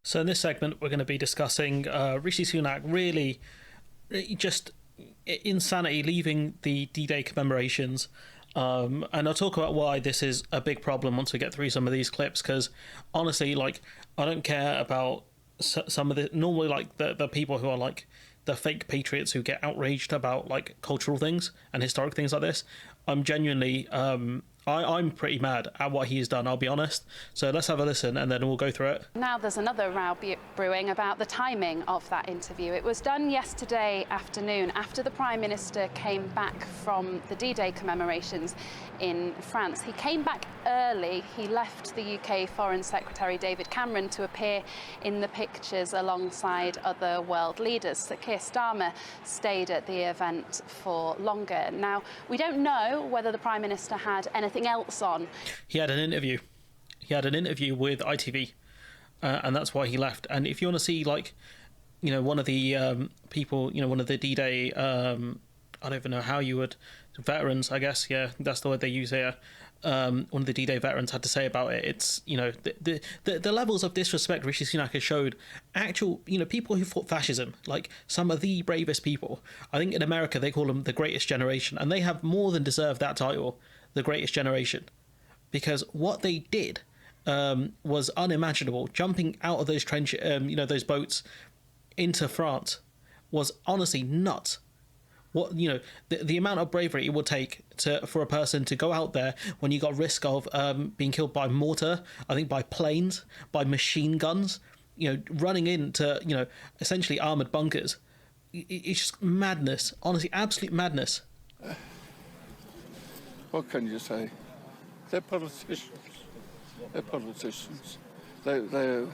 So in this segment, we're going to be discussing Rishi Sunak really just insanity leaving the D-Day commemorations. And I'll talk about why this is a big problem once we get through some of these clips, because honestly, like, I don't care about some of the normally like the people who are like the fake patriots who get outraged about like cultural things and historic things like this. I'm genuinely I'm pretty mad at what he has done, I'll be honest. So let's have a listen and then we'll go through it. Now there's another row brewing about the timing of that interview. It was done yesterday afternoon after the Prime Minister came back from the D-Day commemorations in France. He came back early. He left the UK Foreign Secretary David Cameron to appear in the pictures alongside other world leaders. Sir Keir Starmer stayed at the event for longer. Now, we don't know whether the Prime Minister had anything else on. He had an interview. He had an interview with ITV, and that's why he left. And if you want to see, like, you know, one of the people, you know, one of the D-Day, I don't even know how you would, veterans, I guess, yeah, that's the word they use here. One of the D-Day veterans had to say about it. It's, you know, the levels of disrespect Rishi Sunak has showed actual, you know, people who fought fascism, like some of the bravest people. I think in America they call them the greatest generation, and they have more than deserved that title, the greatest generation, because what they did was unimaginable. Jumping out of those those boats into France was honestly nuts. What, you know, the amount of bravery it would take for a person to go out there when you got risk of being killed by mortar, I think by planes, by machine guns, you know, running into, you know, essentially armored bunkers. It's just madness, honestly, absolute madness. What can you say? They're politicians. They're politicians. I don't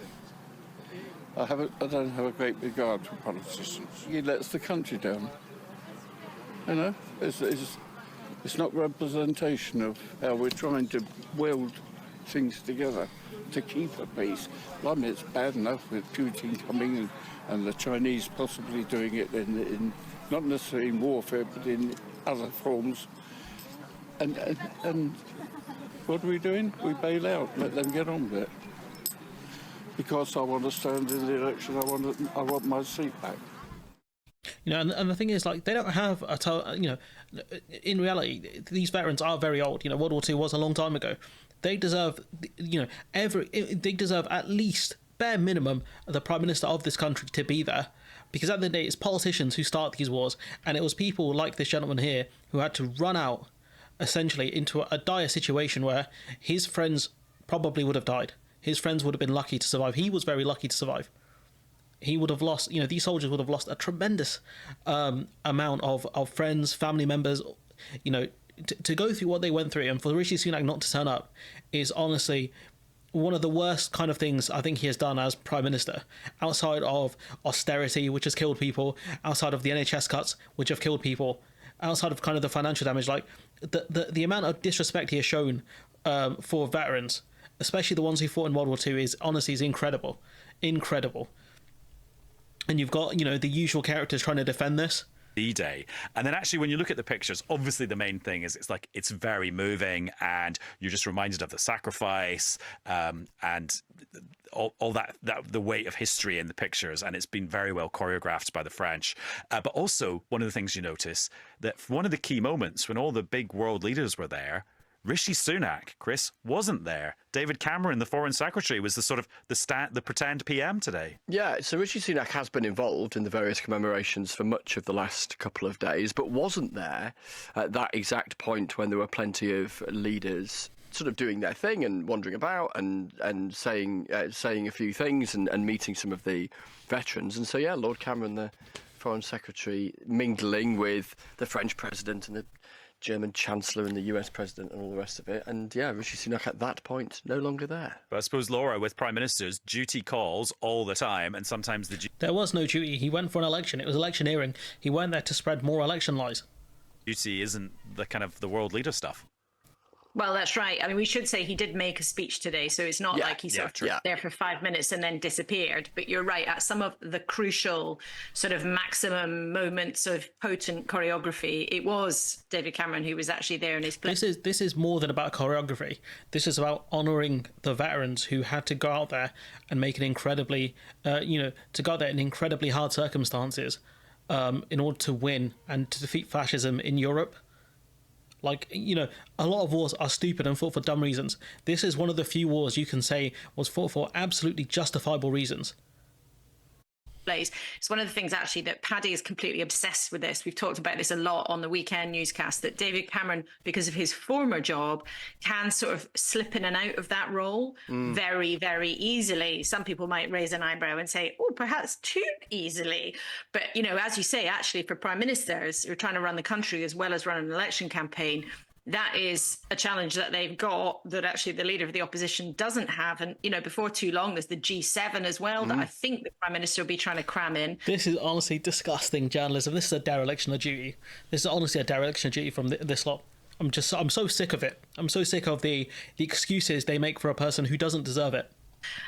have a great regard for politicians. He lets the country down. You know, it's not representation of how we're trying to weld things together to keep a peace. I mean, it's bad enough with Putin coming in and the Chinese possibly doing it in not necessarily in warfare, but in other forms. And what are we doing? We bail out, let them get on with it. Because I want to stand in the election, I want my seat back. You know, and the thing is, like, they don't have you know, in reality, these veterans are very old. You know, World War II was a long time ago. They deserve, you know, they deserve at least, bare minimum, the Prime Minister of this country to be there. Because at the end of the day, it's politicians who start these wars. And it was people like this gentleman here who had to run out, essentially, into a dire situation where his friends probably would have died. His friends would have been lucky to survive. He was very lucky to survive. He would have lost, you know, these soldiers would have lost a tremendous amount of friends, family members, you know, to go through what they went through. And for Rishi Sunak not to turn up is honestly one of the worst kind of things I think he has done as Prime Minister, outside of austerity, which has killed people, outside of the NHS cuts, which have killed people, outside of kind of the financial damage. Like, the amount of disrespect he has shown for veterans, especially the ones who fought in World War II, is incredible. Incredible. And you've got, you know, the usual characters trying to defend this. D-Day. And then actually when you look at the pictures, obviously the main thing is it's very moving, and you're just reminded of the sacrifice and all that the weight of history in the pictures, and it's been very well choreographed by the French. But also one of the things you notice, that one of the key moments when all the big world leaders were there, Rishi Sunak, Chris, wasn't there. David Cameron, the Foreign Secretary, was the sort of the pretend PM today. Yeah, so Rishi Sunak has been involved in the various commemorations for much of the last couple of days, but wasn't there at that exact point when there were plenty of leaders sort of doing their thing and wandering about and saying a few things and meeting some of the veterans. And so, yeah, Lord Cameron, the Foreign Secretary, mingling with the French President and the German Chancellor and the US President and all the rest of it. And yeah, Rishi Sunak at that point, no longer there. But I suppose, Laura, with Prime Ministers, duty calls all the time, and sometimes there was no duty. He went for an election. It was electioneering. He went there to spread more election lies. Duty isn't the kind of the world leader stuff. Well, that's right. I mean, we should say he did make a speech today, so it's not like he sort of there for 5 minutes and then disappeared. But you're right, at some of the crucial sort of maximum moments of potent choreography, it was David Cameron who was actually there in his place. This is more than about choreography. This is about honouring the veterans who had to go out there and make an incredibly, to go out there in incredibly hard circumstances in order to win and to defeat fascism in Europe. Like, a lot of wars are stupid and fought for dumb reasons. This is one of the few wars you can say was fought for absolutely justifiable reasons. It's one of the things actually that Paddy is completely obsessed with this. We've talked about this a lot on the weekend newscast, that David Cameron, because of his former job, can sort of slip in and out of that role very, very easily. Some people might raise an eyebrow and say, oh, perhaps too easily. But, as you say, actually, for prime ministers who are trying to run the country as well as run an election campaign, that is a challenge that they've got that actually the leader of the opposition doesn't have. And, before too long, there's the G7 as well that I think the Prime Minister will be trying to cram in. This is honestly disgusting journalism. This is a dereliction of duty. This is honestly a dereliction of duty from this lot. I'm so sick of it. I'm so sick of the excuses they make for a person who doesn't deserve it.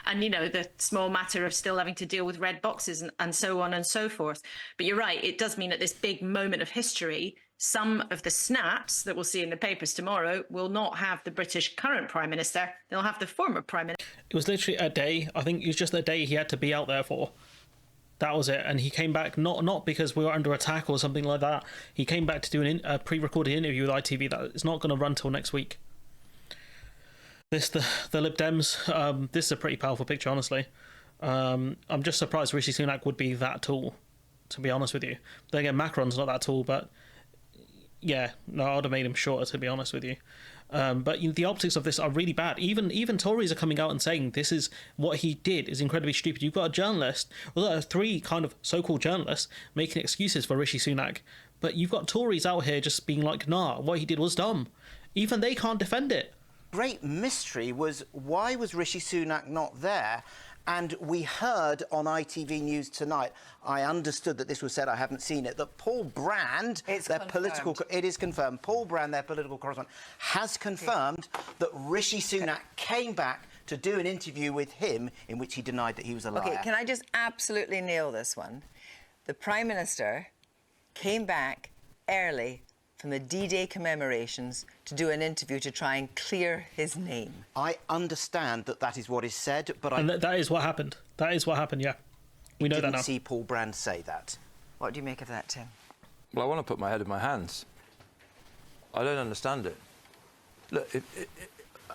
And, the small matter of still having to deal with red boxes and so on and so forth. But you're right, it does mean at this big moment of history, some of the snaps that we'll see in the papers tomorrow will not have the British current Prime Minister. They'll have the former Prime Minister. It was literally a day. I think it was just a day he had to be out there for. That was it. And he came back not because we were under attack or something like that. He came back to do a pre-recorded interview with ITV that is not going to run till next week. The Lib Dems, this is a pretty powerful picture, honestly. I'm just surprised Rishi Sunak would be that tall, to be honest with you. Then again, Macron's not that tall, but yeah, no, I would have made him shorter, to be honest with you. But the optics of this are really bad. Even Tories are coming out and saying this is what he did is incredibly stupid. You've got a journalist, well, three kind of so-called journalists making excuses for Rishi Sunak, but you've got Tories out here just being like, nah, what he did was dumb. Even they can't defend it. Great mystery was, why was Rishi Sunak not there? And we heard on ITV News tonight, I understood that this was said, I haven't seen it, that Paul Brand, it is confirmed, Paul Brand, their political correspondent, has confirmed that Rishi Sunak came back to do an interview with him in which he denied that he was a liar. OK, can I just absolutely nail this one? The Prime Minister came back early from the D-Day commemorations to do an interview to try and clear his name. I understand that is what is said, but and that is what happened. That is what happened, yeah. We know that now. Didn't see Paul Brand say that. What do you make of that, Tim? Well, I want to put my head in my hands. I don't understand it. Look,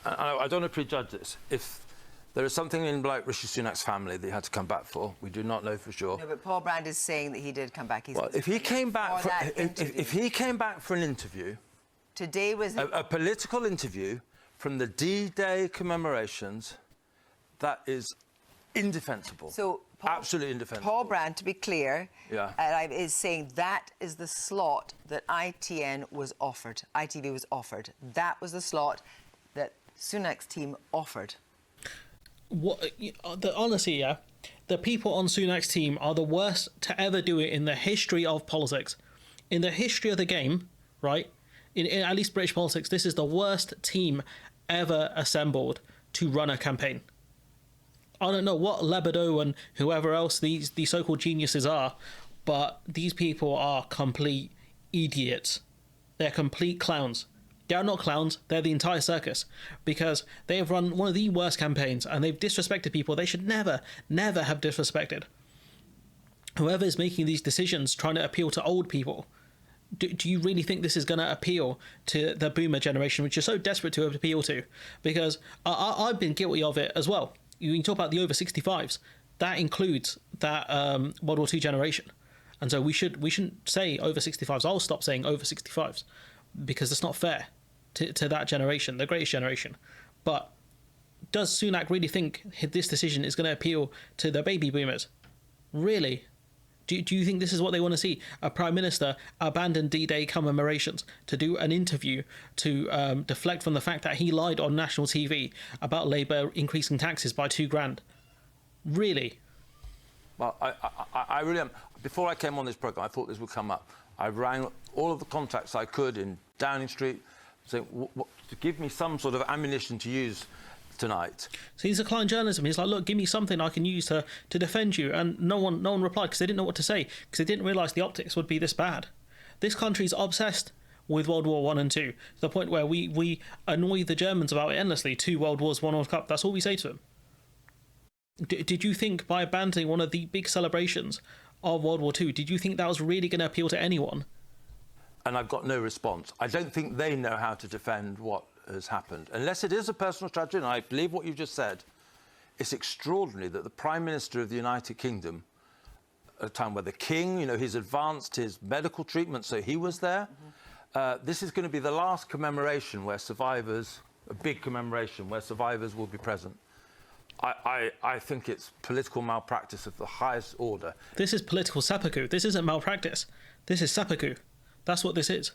I don't want to prejudge this. If there is something in like Rishi Sunak's family that he had to come back for, we do not know for sure. No, but Paul Brand is saying that he did come back. Well, if he came back for an interview, today was a political interview from the D-Day commemorations, that is indefensible. So absolutely indefensible. Paul Brand, to be clear, is saying that is the slot that ITN was offered. ITV was offered. That was the slot that Sunak's team offered. Honestly, yeah, the people on Sunak's team are the worst to ever do it in the history of politics. In the history of the game, right, in at least British politics, this is the worst team ever assembled to run a campaign. I don't know what Lebedeau and whoever else these so-called geniuses are, but these people are complete idiots. They're complete clowns. They are not clowns, they're the entire circus, because they have run one of the worst campaigns and they've disrespected people they should never, never have disrespected. Whoever is making these decisions trying to appeal to old people, do you really think this is going to appeal to the boomer generation, which you're so desperate to appeal to? Because I've been guilty of it as well. You can talk about the over 65s. That includes that World War II generation. And so we shouldn't say over 65s. I'll stop saying over 65s because it's not fair to that generation, the greatest generation. But does Sunak really think this decision is going to appeal to the baby boomers? Really? Do you think this is what they want to see? A Prime Minister abandon D-Day commemorations to do an interview to deflect from the fact that he lied on national TV about Labour increasing taxes by £2,000? Really? Well, I really am. Before I came on this programme, I thought this would come up. I rang all of the contacts I could in Downing Street, saying, to give me some sort of ammunition to use tonight. So he's declined journalism. He's like, look, give me something I can use to defend you. And no one replied because they didn't know what to say, because they didn't realise the optics would be this bad. This country's obsessed with World War I and II, to the point where we annoy the Germans about it endlessly. 2 World Wars, 1 World Cup. That's all we say to them. Did you think by abandoning one of the big celebrations of World War II, did you think that was really going to appeal to anyone? And I've got no response. I don't think they know how to defend what has happened. Unless it is a personal tragedy, and I believe what you just said, it's extraordinary that the Prime Minister of the United Kingdom, at a time where the King, he's advanced his medical treatment, so he was there. This is going to be the last commemoration where survivors, a big commemoration, where survivors will be present. I think it's political malpractice of the highest order. This is political seppuku. This isn't malpractice. This is seppuku. That's what this is.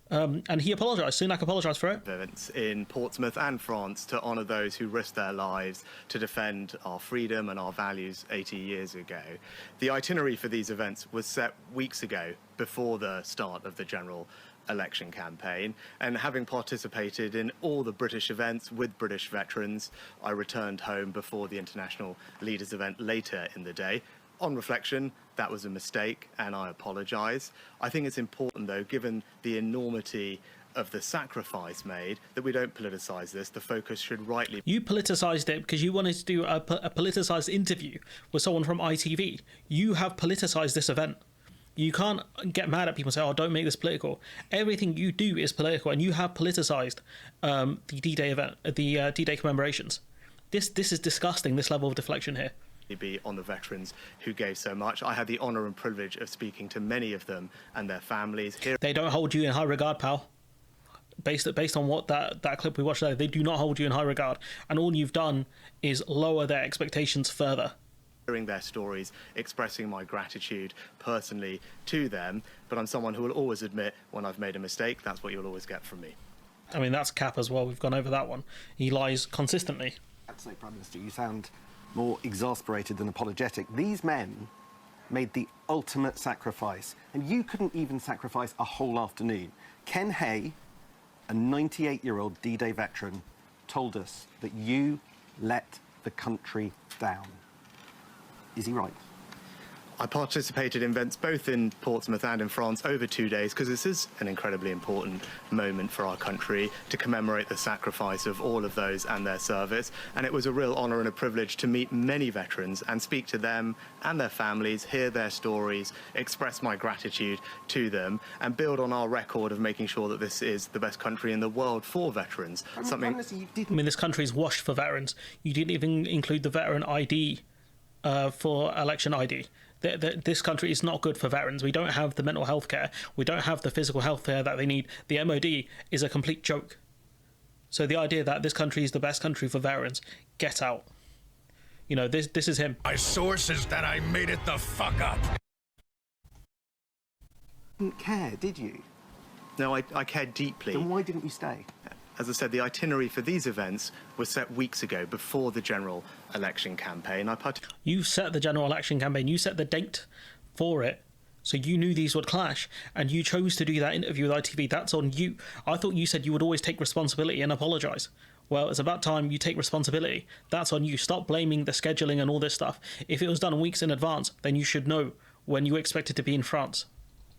And he apologised. Sunak apologised for it. Events in Portsmouth and France to honour those who risked their lives to defend our freedom and our values 80 years ago. The itinerary for these events was set weeks ago, before the start of the general election campaign, and having participated in all the British events with British veterans, I returned home before the International Leaders event later in the day. On reflection, that was a mistake, and I apologise. I think it's important, though, given the enormity of the sacrifice made, that we don't politicise this. The focus should rightly... You politicised it because you wanted to do a politicised interview with someone from ITV. You have politicised this event. You can't get mad at people and say, oh, don't make this political. Everything you do is political, and you have politicised the D-Day event, the D-Day commemorations. This is disgusting, this level of deflection here. Be on the veterans who gave so much. I had the honour and privilege of speaking to many of them and their families. They don't hold you in high regard, pal. Based on what that clip we watched there, they do not hold you in high regard. And all you've done is lower their expectations further. Hearing their stories, expressing my gratitude personally to them, but I'm someone who will always admit when I've made a mistake. That's what you'll always get from me. I mean, that's Cap as well. We've gone over that one. He lies consistently. I'd say, Prime Minister, you sound more exasperated than apologetic. These men made the ultimate sacrifice, and you couldn't even sacrifice a whole afternoon. Ken Hay, a 98-year-old D-Day veteran, told us that you let the country down. Is he right? I participated in events both in Portsmouth and in France over 2 days because this is an incredibly important moment for our country to commemorate the sacrifice of all of those and their service. And it was a real honour and a privilege to meet many veterans and speak to them and their families, hear their stories, express my gratitude to them, and build on our record of making sure that this is the best country in the world for veterans. I mean, this country's washed for veterans. You didn't even include the veteran ID for election ID. This country is not good for veterans. We don't have the mental health care. We don't have the physical health care that they need. The MOD is a complete joke. So the idea that this country is the best country for veterans, get out. This is him. My source is that I made it the fuck up. Didn't care, did you? No, I cared deeply. Then why didn't you stay? As I said, the itinerary for these events was set weeks ago, before the general election campaign. You set the general election campaign. You set the date for it. So you knew these would clash, and you chose to do that interview with ITV. That's on you. I thought you said you would always take responsibility and apologise. Well, it's about time you take responsibility. That's on you. Stop blaming the scheduling and all this stuff. If it was done weeks in advance, then you should know when you expected to be in France.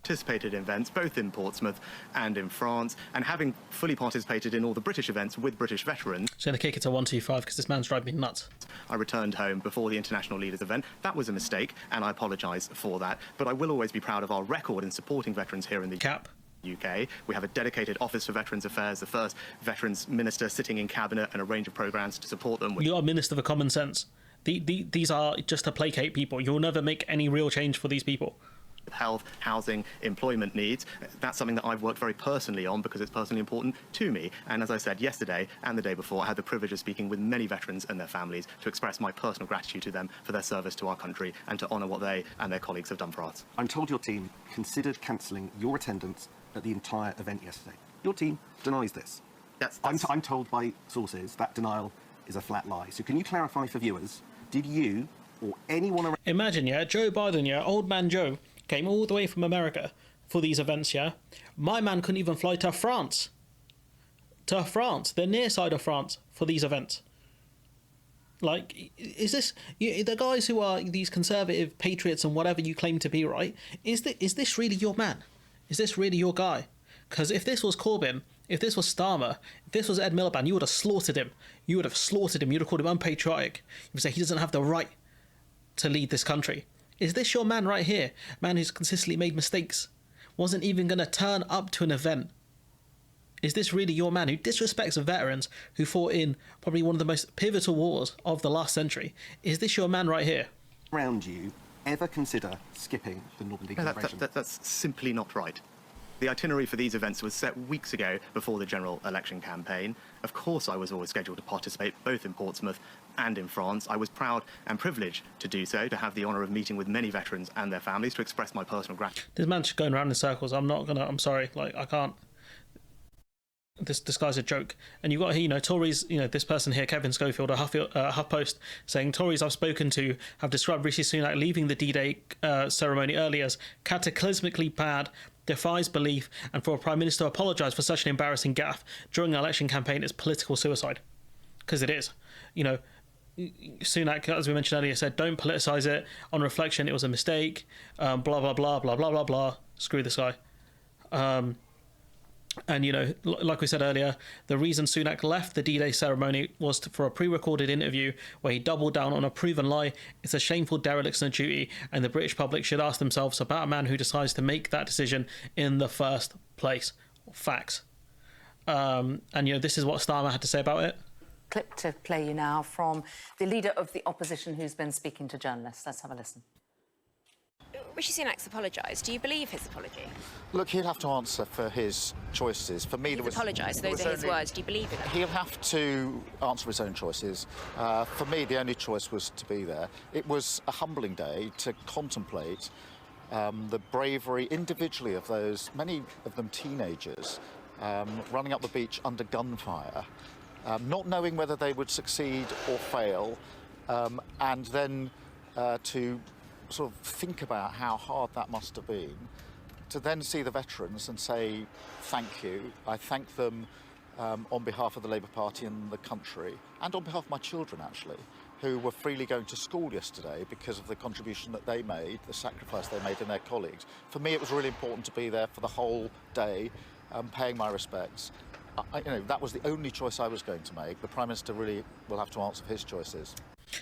Participated in events both in Portsmouth and in France, and having fully participated in all the British events with British veterans. So the kick it to 125 because this man's driving me nuts. I returned home before the International Leaders event. That was a mistake, and I apologise for that. But I will always be proud of our record in supporting veterans here in the UK. We have a dedicated Office for Veterans Affairs, the first Veterans Minister sitting in Cabinet, and a range of programmes to support them. You're a Minister for Common Sense. These are just to placate people. You'll never make any real change for these people. Health, housing, employment needs. That's something that I've worked very personally on because it's personally important to me. And as I said yesterday and the day before, I had the privilege of speaking with many veterans and their families to express my personal gratitude to them for their service to our country and to honour what they and their colleagues have done for us. I'm told your team considered cancelling your attendance at the entire event yesterday. Your team denies this. I'm told by sources that denial is a flat lie. So can you clarify for viewers, did you or anyone around... Imagine, Joe Biden, old man Joe, came all the way from America for these events, My man couldn't even fly to France to France, the near side of France, for these events. Like, is this the guys who are these conservative patriots and whatever you claim to be, right? Is this really your man? Is this really your guy? Because if this was Corbyn, if this was Starmer, if this was Ed Miliband, you would have slaughtered him. You would have slaughtered him. You'd have called him unpatriotic. You would say he doesn't have the right to lead this country. Is this your man right here? Man who's consistently made mistakes, wasn't even going to turn up to an event. Is this really your man who disrespects veterans who fought in probably one of the most pivotal wars of the last century? Is this your man right here? Around you ever consider skipping the Normandy Convention? That's simply not right. The itinerary for these events was set weeks ago before the general election campaign. Of course I was always scheduled to participate, both in Portsmouth and in France. I was proud and privileged to do so, to have the honour of meeting with many veterans and their families, to express my personal gratitude. This man's going around in circles. I'm sorry, like, I can't. This guy's a joke. And you've got here, Tories, this person here, Kevin Schofield, a HuffPost, saying Tories I've spoken to have described Rishi Sunak leaving the D-Day ceremony early as cataclysmically bad, defies belief, and for a Prime Minister to apologise for such an embarrassing gaffe during an election campaign is political suicide. Because it is. Sunak, as we mentioned earlier, said don't politicise it. On reflection, it was a mistake. Blah, blah, blah, blah, blah, blah, blah. Screw this guy. And, like we said earlier, the reason Sunak left the D-Day ceremony was for a pre-recorded interview where he doubled down on a proven lie. It's a shameful dereliction of duty, and the British public should ask themselves about a man who decides to make that decision in the first place. Facts. This is what Starmer had to say about it. Clip to play you now from the leader of the opposition who's been speaking to journalists. Let's have a listen. Rishi Sunak's apologised. Do you believe his apology? Look, he'll have to answer for his choices. For me, He's apologised. Those are his words. Do you believe it? He'll have to answer his own choices. For me, the only choice was to be there. It was a humbling day to contemplate the bravery individually of those, many of them teenagers, running up the beach under gunfire, not knowing whether they would succeed or fail, and then to sort of think about how hard that must have been, to then see the veterans and say thank you. I thank them on behalf of the Labour Party and the country, and on behalf of my children actually, who were freely going to school yesterday because of the contribution that they made, the sacrifice they made, and their colleagues. For me, it was really important to be there for the whole day, paying my respects. That was the only choice I was going to make. The Prime Minister really will have to answer for his choices.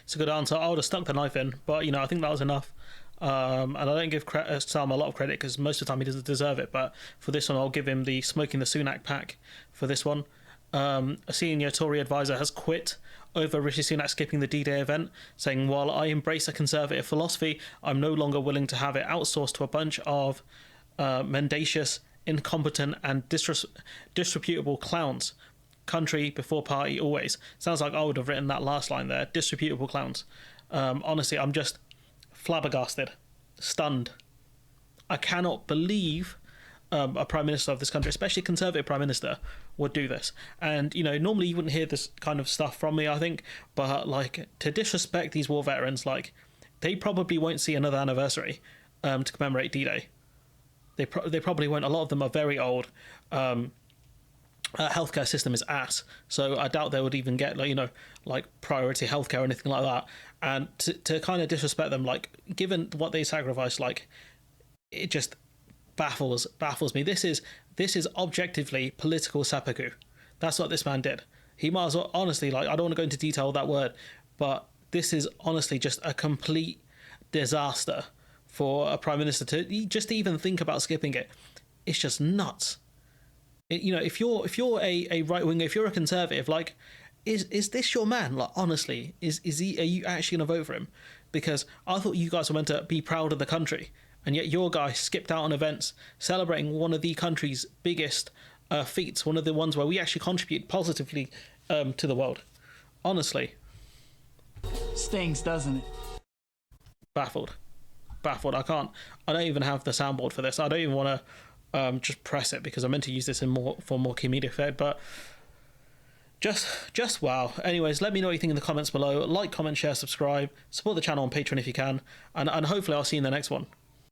It's a good answer. I would have stuck the knife in, but I think that was enough. And I don't give Sam a lot of credit because most of the time he doesn't deserve it. But for this one, I'll give him the smoking the Sunak pack for this one. A senior Tory advisor has quit over Rishi Sunak skipping the D-Day event, saying, while I embrace a conservative philosophy, I'm no longer willing to have it outsourced to a bunch of mendacious, incompetent and disreputable clowns. Country before party always. Sounds like I would have written that last line there. Disreputable clowns. Honestly, I'm just flabbergasted, stunned. I cannot believe a Prime Minister of this country, especially a Conservative Prime Minister, would do this. And, normally you wouldn't hear this kind of stuff from me, I think, but, to disrespect these war veterans, they probably won't see another anniversary to commemorate D-Day. They probably won't. A lot of them are very old. Healthcare system is ass, so I doubt they would even get priority healthcare or anything like that. And to kind of disrespect them, given what they sacrificed, it just baffles me. This is objectively political seppuku. That's what this man did. He might as well, honestly, I don't want to go into detail of that word, but this is honestly just a complete disaster for a Prime Minister to just even think about skipping it. It's just nuts. If you're a right winger, if you're a Conservative, is this your man? Honestly, are you actually going to vote for him? Because I thought you guys were meant to be proud of the country, and yet your guy skipped out on events celebrating one of the country's biggest feats, one of the ones where we actually contribute positively to the world. Honestly, stings, doesn't it? Baffled. I don't even have the soundboard for this. I don't even want to just press it because I meant to use this for more comedic effect, but just wow. Anyways, let me know what you think in the comments below. Like, comment, share, subscribe, support the channel on Patreon if you can, and hopefully I'll see you in the next one.